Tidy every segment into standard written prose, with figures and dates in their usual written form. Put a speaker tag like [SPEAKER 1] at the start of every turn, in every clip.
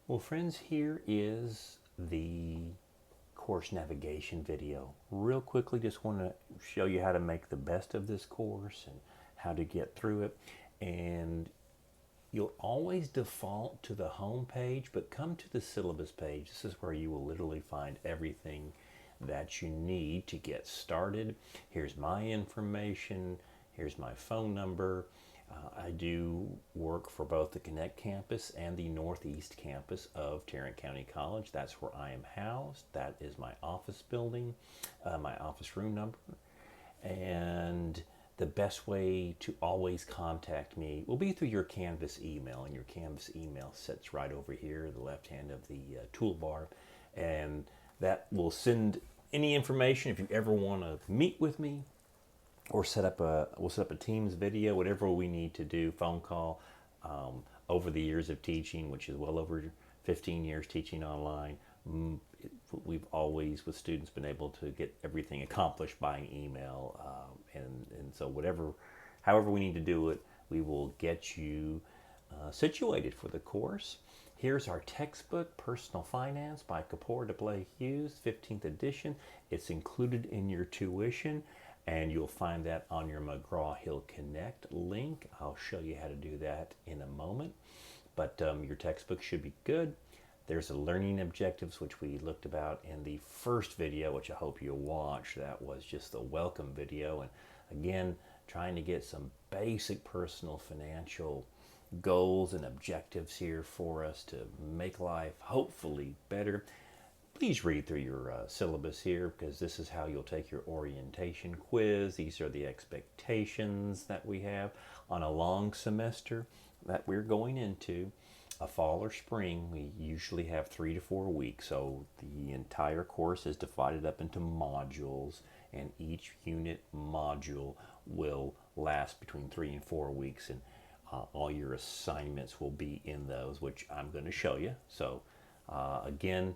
[SPEAKER 1] Well, friends, here is the course navigation video. Real quickly, just want to show you how to make the best of this course and how to get through it. And you'll always default to the home page, but come to the syllabus page. This is where you will literally find everything that you need to get started. Here's my information. Here's my phone number. I do work for both the Connect campus and the Northeast campus of Tarrant County College. That's where I am housed. That is my office building, my office room number. And the best way to always contact me will be through your Canvas email. And your Canvas email sits right over here, the left hand of the toolbar. And that will send any information if you ever want to meet with me or we'll set up a Teams video, whatever we need to do, phone call. Over the years of teaching, which is well over 15 years teaching online, we've always with students been able to get everything accomplished by an email, and so however we need to do it, we will get you situated for the course. Here's our textbook, Personal Finance by Kapoor de Blay Hughes, 15th edition. It's included in your tuition, and you'll find that on your McGraw-Hill Connect link. I'll show you how to do that in a moment, but your textbook should be good. There's the learning objectives, which we looked about in the first video, which I hope you'll watch. That was just the welcome video. And again, trying to get some basic personal financial goals and objectives here for us to make life hopefully better. Please read through your syllabus here, because this is how you'll take your orientation quiz. These are the expectations that we have on a long semester that we're going into. A fall or spring, we usually have 3 to 4 weeks. So the entire course is divided up into modules, and each unit module will last between 3 and 4 weeks. And all your assignments will be in those, which I'm going to show you. So again,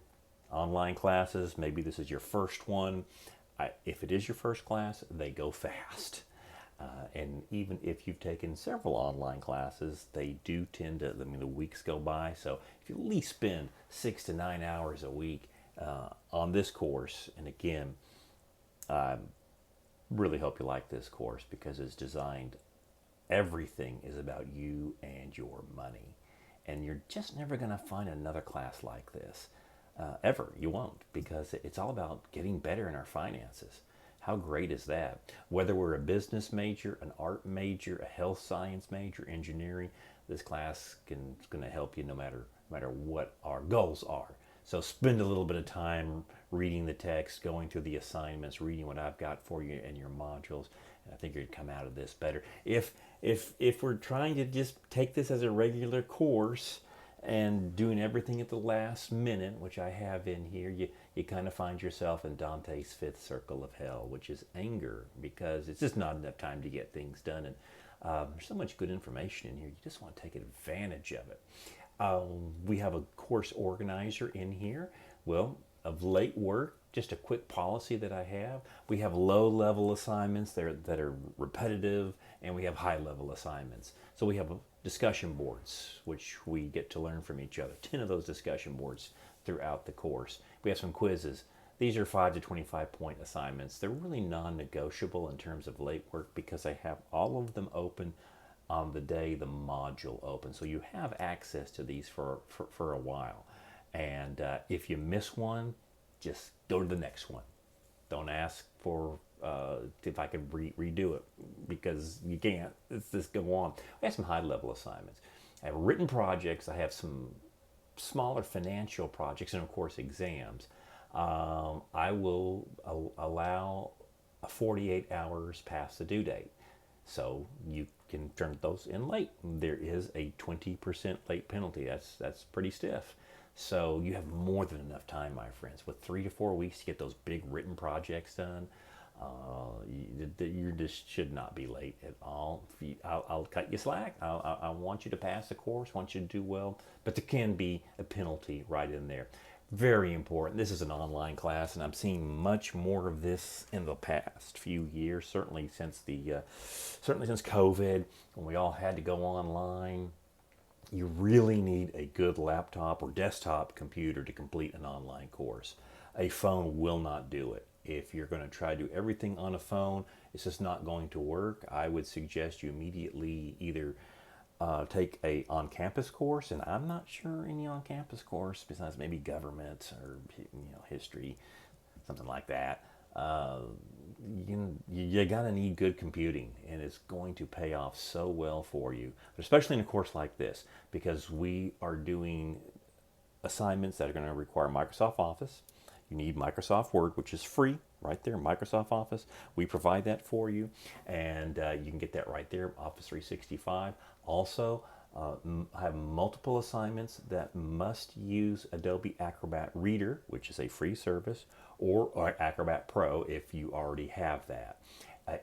[SPEAKER 1] online classes, maybe this is your first one. If it is your first class, they go fast. And even if you've taken several online classes, they do tend to, the weeks go by. So if you at least spend 6 to 9 hours a week on this course, and again, I really hope you like this course because it's designed, everything is about you and your money. And you're just never going to find another class like this. Ever. You won't, because it's all about getting better in our finances. How great is that? Whether we're a business major, an art major, a health science major, engineering, this class is going to help you no matter what our goals are. So spend a little bit of time reading the text, going through the assignments, reading what I've got for you in your modules, and I think you're gonna come out of this better. If we're trying to just take this as a regular course and doing everything at the last minute, which I have in here, you kind of find yourself in Dante's fifth circle of hell, which is anger, because it's just not enough time to get things done. And there's so much good information in here, you just want to take advantage of it. We have a course organizer in here. Well, of late work, just a quick policy that I have. We have low-level assignments that are repetitive, and we have high-level assignments. So we have discussion boards, which we get to learn from each other. 10 of those discussion boards throughout the course. We have some quizzes. These are 5 to 25 point assignments. They're really non-negotiable in terms of late work because I have all of them open on the day the module opens. So you have access to these for a while. And if you miss one, just go to the next one. Don't ask for if I can redo it, because you can't. It's just go on. I have some high-level assignments. I have written projects. I have some smaller financial projects, and of course exams. I will allow 48 hours past the due date. So you can turn those in late. There is a 20% late penalty. That's pretty stiff. So you have more than enough time, my friends, with 3 to 4 weeks to get those big written projects done. You just should not be late at all. I'll cut you slack. I want you to pass the course, want you to do well, but there can be a penalty right in there. Very important. This is an online class, and I'm seeing much more of this in the past few years. Certainly since COVID, when we all had to go online. You really need a good laptop or desktop computer to complete an online course. A phone will not do it. If you're going to try to do everything on a phone, it's just not going to work. I would suggest you immediately either take a on-campus course, and I'm not sure any on-campus course besides maybe government or history, something like that. You gotta need good computing, and it's going to pay off so well for you, especially in a course like this, because we are doing assignments that are going to require Microsoft Office. You need Microsoft Word, which is free right there, Microsoft Office. We provide that for you, and you can get that right there, Office 365. Also, I have multiple assignments that must use Adobe Acrobat Reader, which is a free service, or Acrobat Pro if you already have that.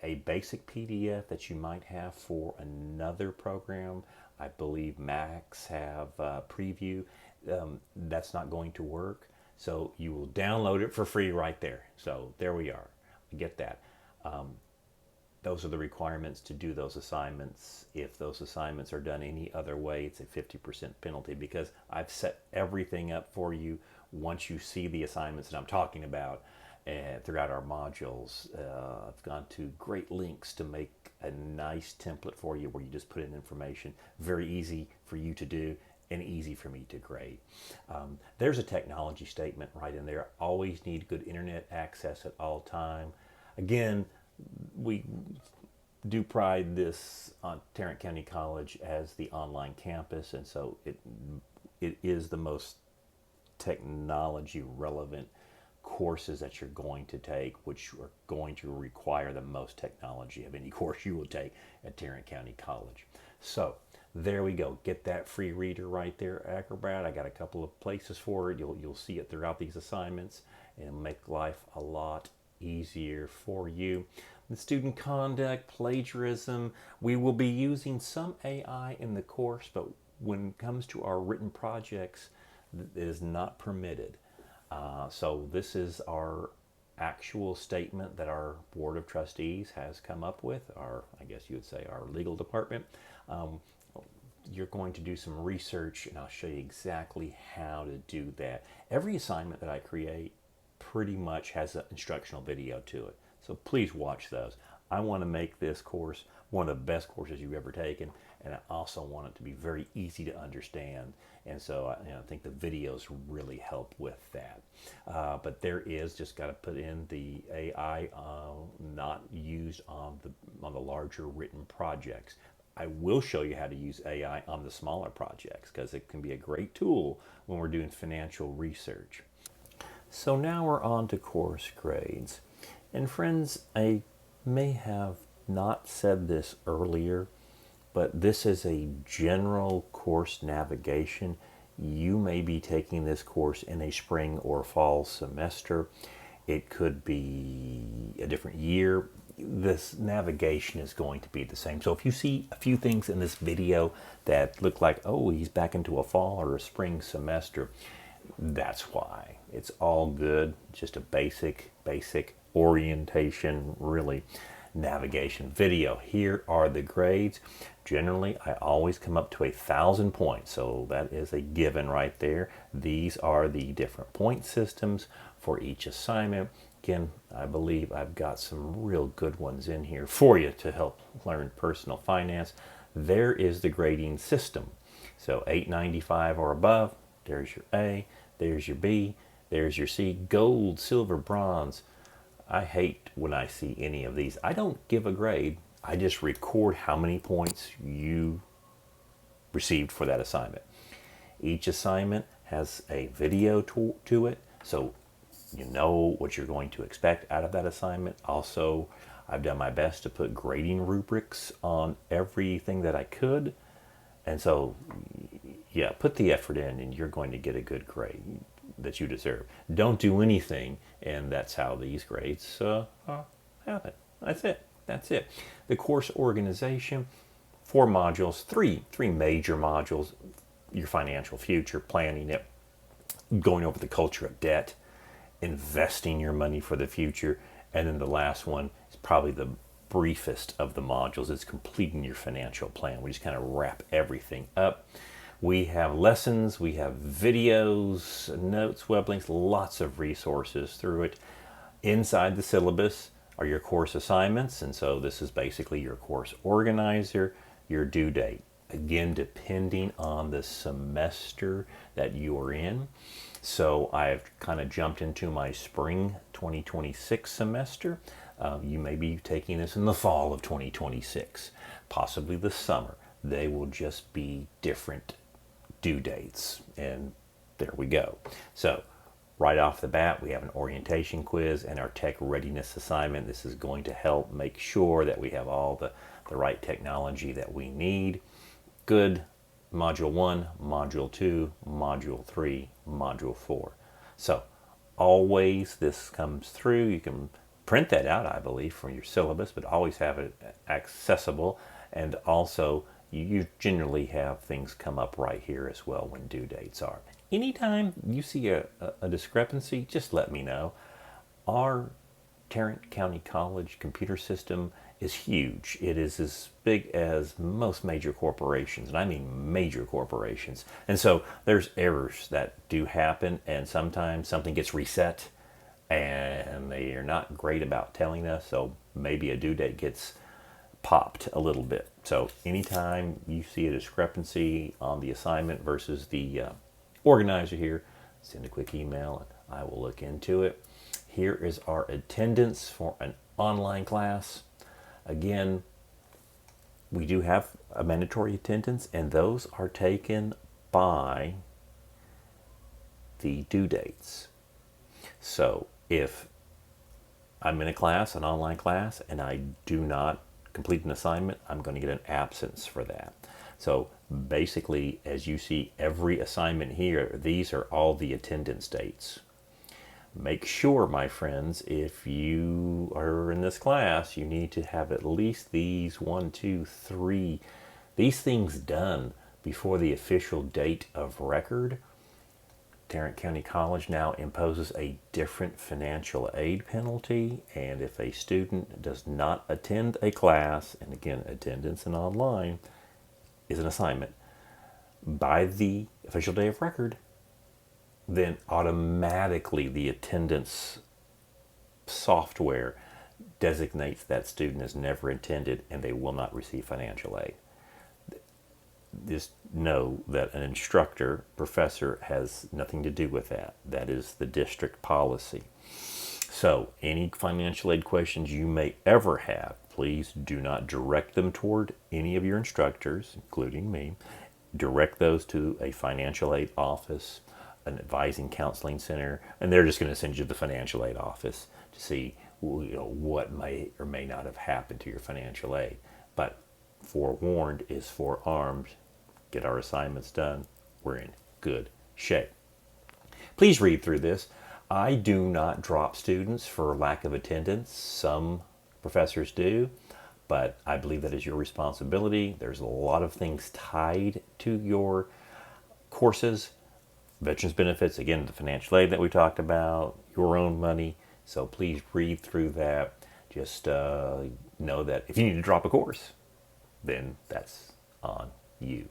[SPEAKER 1] A basic PDF that you might have for another program, I believe Macs have Preview, that's not going to work. So you will download it for free right there. So there we are. I get that. Those are the requirements to do those assignments. If those assignments are done any other way, it's a 50% penalty, because I've set everything up for you. Once you see the assignments that I'm talking about throughout our modules, I've gone to great lengths to make a nice template for you where you just put in information. Very easy for you to do and easy for me to grade. There's a technology statement right in there. Always need good internet access at all time. Again, we do pride this on Tarrant County College as the online campus, and so it is the most technology relevant courses that you're going to take, which are going to require the most technology of any course you will take at Tarrant County College. So there we go. Get that free reader right there, Acrobat. I got a couple of places for it. You'll see it throughout these assignments, and it'll make life a lot easier for you. The student conduct, plagiarism, we will be using some AI in the course, but when it comes to our written projects, it is not permitted. So this is our actual statement that our Board of Trustees has come up with, our, I guess you would say, our legal department. You're going to do some research, and I'll show you exactly how to do that. Every assignment that I create pretty much has an instructional video to it, so please watch those. I want to make this course one of the best courses you've ever taken, and I also want it to be very easy to understand, and so I think the videos really help with that. But there is, just got to put in the AI not used on the larger written projects. I will show you how to use AI on the smaller projects, because it can be a great tool when we're doing financial research. So now we're on to course grades. And friends, I may have not said this earlier, but this is a general course navigation. You may be taking this course in a spring or fall semester. It could be a different year. This navigation is going to be the same. So if you see a few things in this video that look like, oh, he's back into a fall or a spring semester, that's why. It's all good. Just a basic orientation, really, navigation video. Here are the grades. Generally, I always come up to 1,000 points, so that is a given right there. These are the different point systems for each assignment. Again, I believe I've got some real good ones in here for you to help learn personal finance. There is the grading system. So 895 or above, there's your A, there's your B, there's your C, gold, silver, bronze. I hate when I see any of these. I don't give a grade. I just record how many points you received for that assignment. Each assignment has a video to it, so you know what you're going to expect out of that assignment. Also, I've done my best to put grading rubrics on everything that I could. And so, yeah, put the effort in and you're going to get a good grade that you deserve. Don't do anything, and that's how these grades happen. That's it. That's it. The course organization, 4 modules, three major modules: your financial future, planning it, going over the culture of debt, investing your money for the future, and then the last one is probably the briefest of the modules. It's completing your financial plan. We just kind of wrap everything up. We have lessons, we have videos, notes, web links, lots of resources through it. Inside the syllabus are your course assignments, and so this is basically your course organizer, your due date. Again, depending on the semester that you are in. So I've kind of jumped into my spring 2026 semester. You may be taking this in the fall of 2026, possibly the summer. They will just be different due dates, and there we go. So right off the bat, we have an orientation quiz and our tech readiness assignment. This is going to help make sure that we have all the right technology that we need. Good. Module 1, Module 2, Module 3, Module 4. So always this comes through. You can print that out, I believe, from your syllabus, but always have it accessible. And also, you generally have things come up right here as well when due dates are. Anytime you see a discrepancy, just let me know. Our Tarrant County College computer system is huge. It is as big as most major corporations, and I mean major corporations. And so there's errors that do happen, and sometimes something gets reset and they are not great about telling us, so maybe a due date gets popped a little bit. So anytime you see a discrepancy on the assignment versus the organizer here, send a quick email and I will look into it. Here is our attendance for an online class. Again, we do have a mandatory attendance, and those are taken by the due dates. So if I'm in a class, an online class, and I do not complete an assignment, I'm going to get an absence for that. So basically, as you see every assignment here, these are all the attendance dates. Make sure, my friends, if you are in this class, you need to have at least these 1, 2, 3, these things done before the official date of record. Tarrant County College now imposes a different financial aid penalty, and if a student does not attend a class, and again, attendance and online is an assignment, by the official day of record, then automatically the attendance software designates that student as never attended and they will not receive financial aid. Just know that an instructor, professor, has nothing to do with that. That is the district policy. So any financial aid questions you may ever have, please do not direct them toward any of your instructors, including me. Direct those to a financial aid office, an advising counseling center, and they're just going to send you to the financial aid office to see what may or may not have happened to your financial aid. But forewarned is forearmed. Get our assignments done. We're in good shape. Please read through this. I do not drop students for lack of attendance. Some professors do, but I believe that is your responsibility. There's a lot of things tied to your courses. Veterans benefits, again, the financial aid that we talked about, your own money. So please read through that. Just know that if you need to drop a course, then that's on you.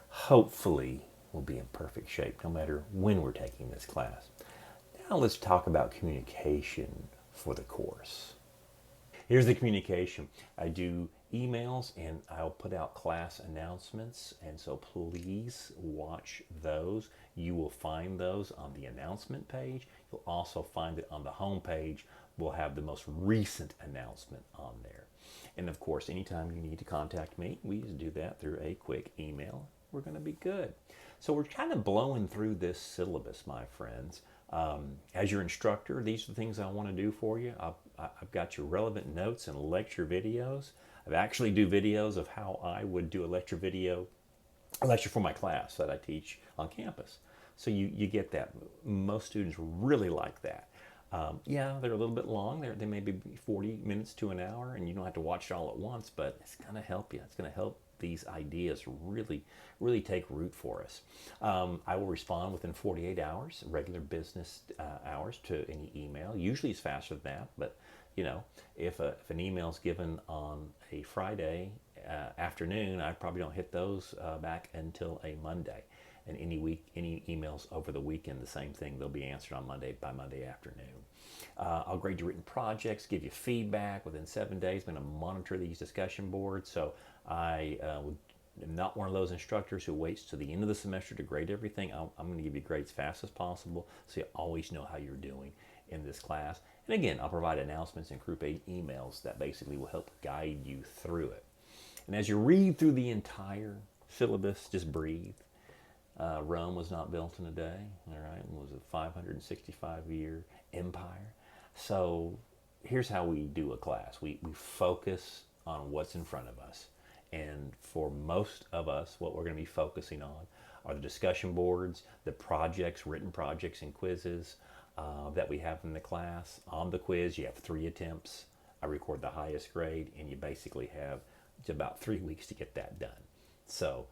[SPEAKER 1] Hopefully, we'll be in perfect shape no matter when we're taking this class. Now let's talk about communication for the course. Here's the communication. I do emails and I'll put out class announcements, and so please watch those. You will find those on the announcement page. You'll also find it on the home page. We'll have the most recent announcement on there. And of course, anytime you need to contact me, we just do that through a quick email. We're going to be good. So we're kind of blowing through this syllabus, my friends. As your instructor, these are the things I want to do for you. I've got your relevant notes and lecture videos. I actually do videos of how I would do a lecture for my class that I teach on campus. So you get that. Most students really like that. Yeah, they're a little bit long. They may be 40 minutes to an hour, and you don't have to watch it all at once, but it's going to help you. It's going to help these ideas really take root for us. I will respond within 48 hours, regular business hours, to any email. Usually it's faster than that, but if an email is given on a Friday afternoon, I probably don't hit those back until a Monday. And any emails over the weekend, the same thing. They'll be answered on Monday by Monday afternoon. I'll grade your written projects, give you feedback within 7 days. I'm going to monitor these discussion boards. So I am not one of those instructors who waits to the end of the semester to grade everything. I'm going to give you grades as fast as possible, so you always know how you're doing in this class. And again, I'll provide announcements and Group A emails that basically will help guide you through it. And as you read through the entire syllabus, just breathe. Rome was not built in a day, all right? It was a 565-year empire. So here's how we do a class. We focus on what's in front of us. And for most of us, what we're going to be focusing on are the discussion boards, the projects, written projects and quizzes that we have in the class. On the quiz, you have 3 attempts. I record the highest grade, and you basically have about 3 weeks to get that done. So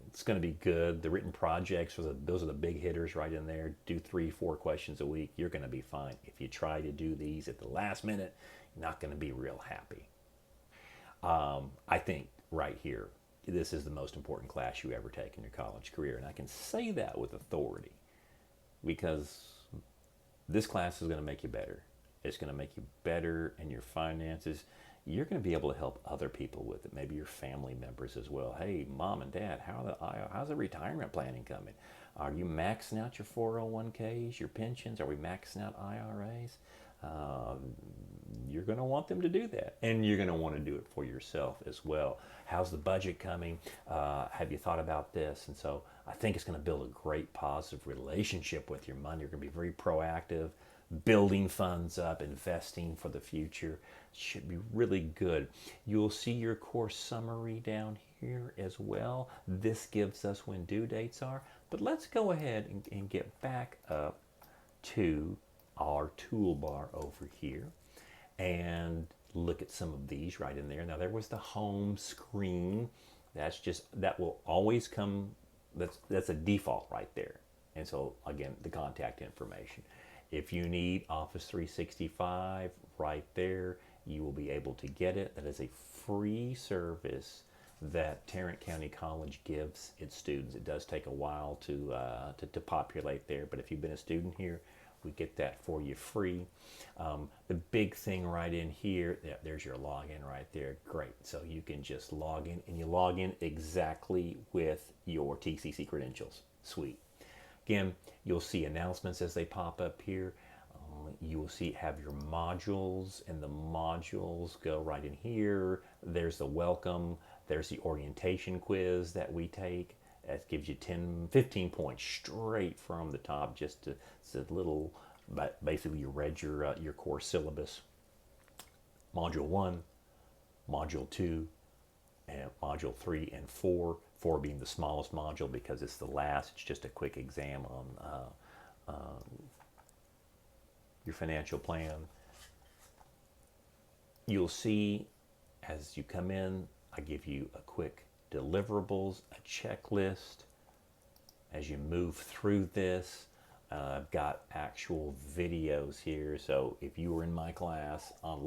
[SPEAKER 1] it's going to be good. The written projects, those are the big hitters right in there. Do 3-4 questions a week. You're going to be fine. If you try to do these at the last minute, you're not going to be real happy. I think right here, this is the most important class you ever take in your college career. And I can say that with authority because this class is going to make you better. It's going to make you better in your finances. You're going to be able to help other people with it, maybe your family members as well. Hey, mom and dad, how's the retirement planning coming? Are you maxing out your 401ks, your pensions? Are we maxing out IRAs? You're going to want them to do that, and you're going to want to do it for yourself as well. How's the budget coming? Have you thought about this? And so I think it's going to build a great positive relationship with your money. You're going to be very proactive, building funds up, investing for the future. Should be really good. You'll see your course summary down here as well. This gives us when due dates are. But let's go ahead and get back up to our toolbar over here and look at some of these right in there. Now there was the home screen. That will always come. That's a default right there. And so again, the contact information. If you need Office 365 right there, you will be able to get it. That is a free service that Tarrant County College gives its students. It does take a while to populate there, but if you've been a student here, we get that for you free. The big thing right in here, there's your login right there. Great. So you can just log in, and you log in exactly with your TCC credentials. Sweet. Again, you'll see announcements as they pop up here. You will have your modules, and the modules go right in here. There's the welcome. There's the orientation quiz that we take. That gives you 15 points straight from the top. Just it's a little, but basically you read your course syllabus. Module 1, Module 2, and Module 3 and 4. 4 being the smallest module because it's the last. It's just a quick exam on your financial plan. You'll see as you come in, I give you a quick deliverables, a checklist. As you move through this, I've got actual videos here. So if you were in my class on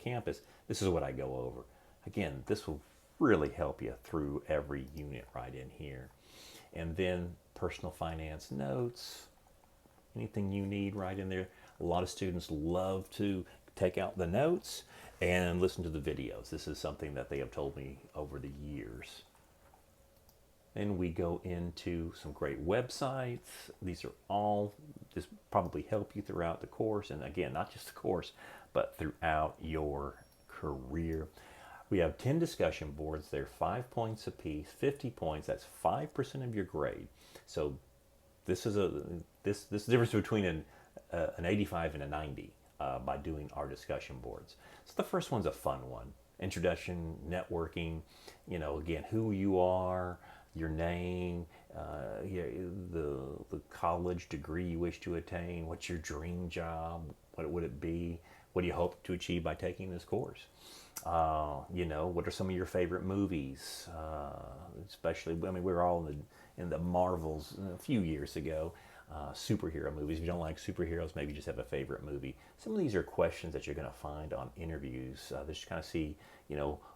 [SPEAKER 1] campus, this is what I go over. Again, this will really help you through every unit right in here. And then personal finance notes, anything you need right in there. A lot of students love to take out the notes and listen to the videos. This is something that they have told me over the years. Then we go into some great websites. These are all just probably help you throughout the course. And again, not just the course, but throughout your career. We have 10 discussion boards. They're 5 points apiece, 50 points. That's 5% of your grade. So this is this difference between an 85 and a 90 by doing our discussion boards. So the first one's a fun one. Introduction, networking, again, who you are, your name, the college degree you wish to attain, what's your dream job, what would it be, what do you hope to achieve by taking this course? What are some of your favorite movies? Especially, we were all in the Marvels a few years ago. superhero movies. If you don't like superheroes, maybe you just have a favorite movie. Some of these are questions that you're going to find on interviews. Just kind of see,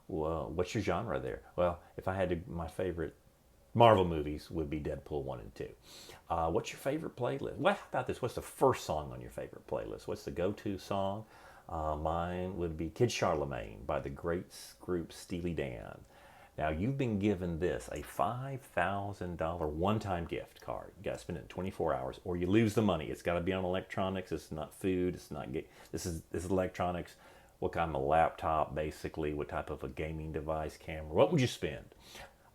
[SPEAKER 1] what's your genre there? Well, if I had to, my favorite Marvel movies would be Deadpool 1 and 2. What's your favorite playlist? Well, how about this? What's the first song on your favorite playlist? What's the go-to song? Mine would be Kid Charlemagne by the great group Steely Dan. Now, you've been given this, a $5,000 one-time gift card. You got to spend it in 24 hours or you lose the money. It's got to be on electronics. It's not food. It's not this is electronics. What kind of a laptop, basically? What type of a gaming device, camera? What would you spend?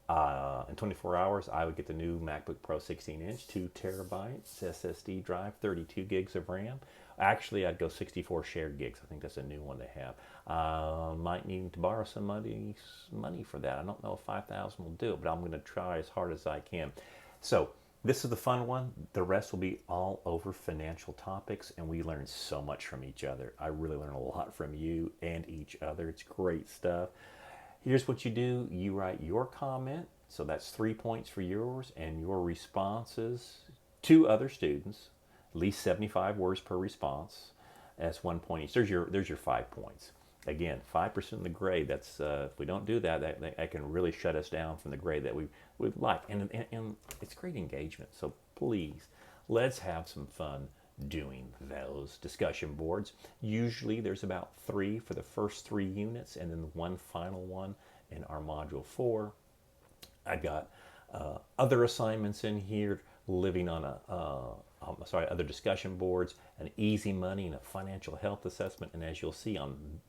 [SPEAKER 1] In 24 hours, I would get the new MacBook Pro 16-inch, 2 terabytes SSD drive, 32 gigs of RAM. Actually, I'd go 64 shared gigs. I think that's a new one they have. Might need to borrow some money for that. I don't know if 5,000 will do it, but I'm going to try as hard as I can. So this is the fun one. The rest will be all over financial topics, and we learn so much from each other. I really learn a lot from you and each other. It's great stuff. Here's what you do. You write your comment. So that's 3 points for yours, and your responses to other students. At least 75 words per response. That's 1 point each. There's your 5 points. Again, 5% of the grade. That's if we don't do that, that can really shut us down from the grade that we would like. And it's great engagement. So please, let's have some fun doing those discussion boards. Usually there's about 3 for the first 3 units, and then one final one in our module 4. I've got other assignments in here, living on other discussion boards, an easy money and a financial health assessment. And as you'll see on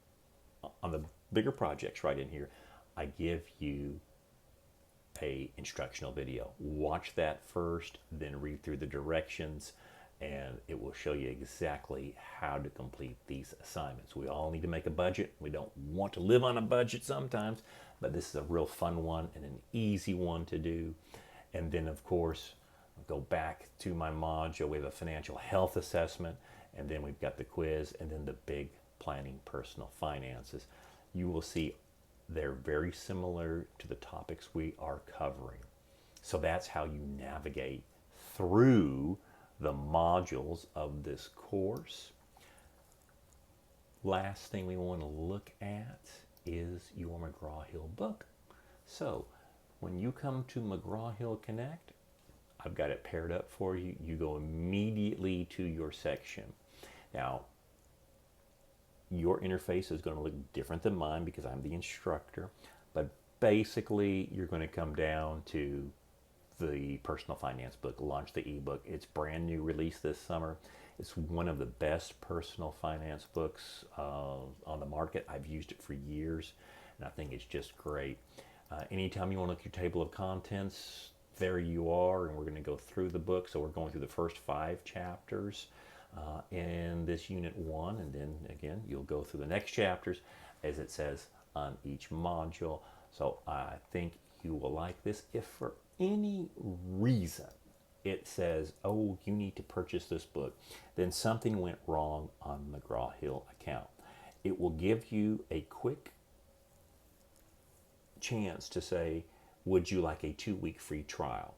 [SPEAKER 1] the bigger projects right in here, I give you a instructional video. Watch that first, then read through the directions, and it will show you exactly how to complete these assignments. We all need to make a budget. We don't want to live on a budget sometimes, but this is a real fun one and an easy one to do. And then, of course, go back to my module. We have a financial health assessment, and then we've got the quiz, and then the big planning personal finances. You will see they're very similar to the topics we are covering. So that's how you navigate through the modules of this course. Last thing we want to look at is your McGraw-Hill book. So when you come to McGraw-Hill Connect, I've got it paired up for you. You go immediately to your section. Now, your interface is going to look different than mine because I'm the instructor, but basically you're going to come down to the personal finance book, Launch the ebook. It's brand new release this summer. It's one of the best personal finance books on the market. I've used it for years, and I think it's just great. Anytime you want to look at your table of contents, there you are, and we're going to go through the book. So we're going through the first 5 chapters in this unit 1, and then again you'll go through the next chapters as it says on each module. So I think you will like this. If for any reason it says, oh, you need to purchase this book, then something went wrong on the McGraw-Hill account. It will give you a quick chance to say, would you like a 2-week free trial?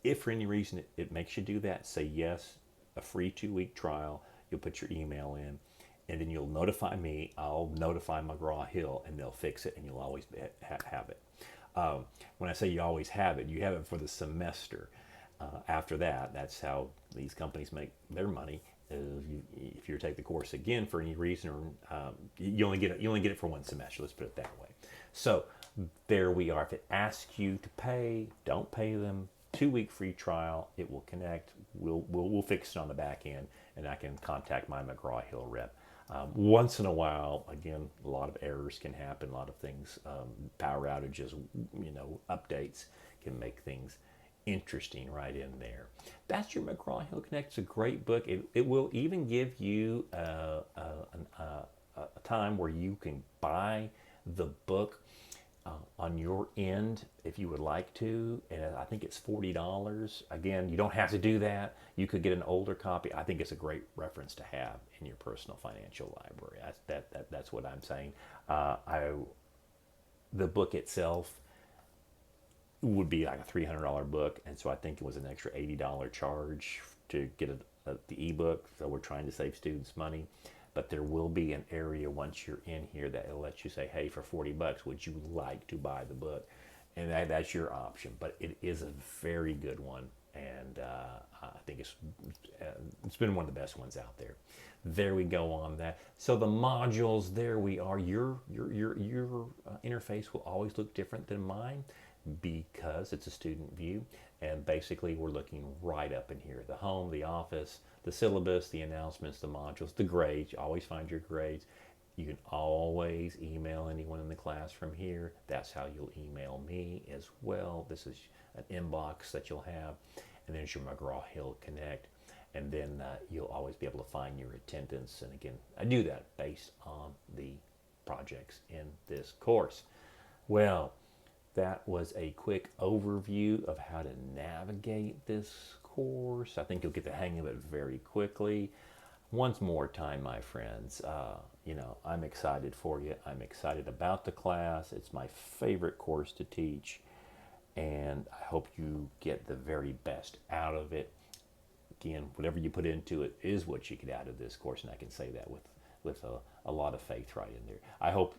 [SPEAKER 1] If for any reason it makes you do that, say yes, a free 2-week trial. You'll put your email in, and then you'll notify me. I'll notify McGraw-Hill, and they'll fix it, and you'll always have it. When I say you always have it, you have it for the semester. After that, that's how these companies make their money. If you take the course again for any reason, or you only get it for 1 semester. Let's put it that way. So there we are. If it asks you to pay, don't pay them. 2-week free trial. It will connect. We'll fix it on the back end, and I can contact my McGraw-Hill rep. Once in a while, again, a lot of errors can happen. A lot of things, power outages, updates can make things interesting right in there. That's your McGraw-Hill Connect. It's a great book. It will even give you a time where you can buy the book on your end if you would like to, and I think it's $40. Again, you don't have to do that. You could get an older copy. I think it's a great reference to have in your personal financial library. That's what I'm saying. The book itself would be like a $300 book, and so I think it was an extra $80 charge to get the ebook. So we're trying to save students money, but there will be an area once you're in here that will let you say, "Hey, for $40, would you like to buy the book?" And that's your option. But it is a very good one, and I think it's been one of the best ones out there. There we go on that. So the modules, there we are. Your interface will always look different than mine because it's a student view, and basically we're looking right up in here: the home, the office, the syllabus, the announcements, the modules, the grades. You always find your grades. You can always email anyone in the class from here. That's how you'll email me as well. This is an inbox that you'll have, and there's your McGraw-Hill Connect, and then you'll always be able to find your attendance. And again, I do that based on the projects in this course. Well, that was a quick overview of how to navigate this course. I think you'll get the hang of it very quickly. Once more time, my friends, I'm excited for you. I'm excited about the class. It's my favorite course to teach, and I hope you get the very best out of it. Again, whatever you put into it is what you get out of this course, and I can say that with a lot of faith right in there. I hope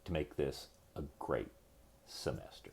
[SPEAKER 1] to make this a great semester.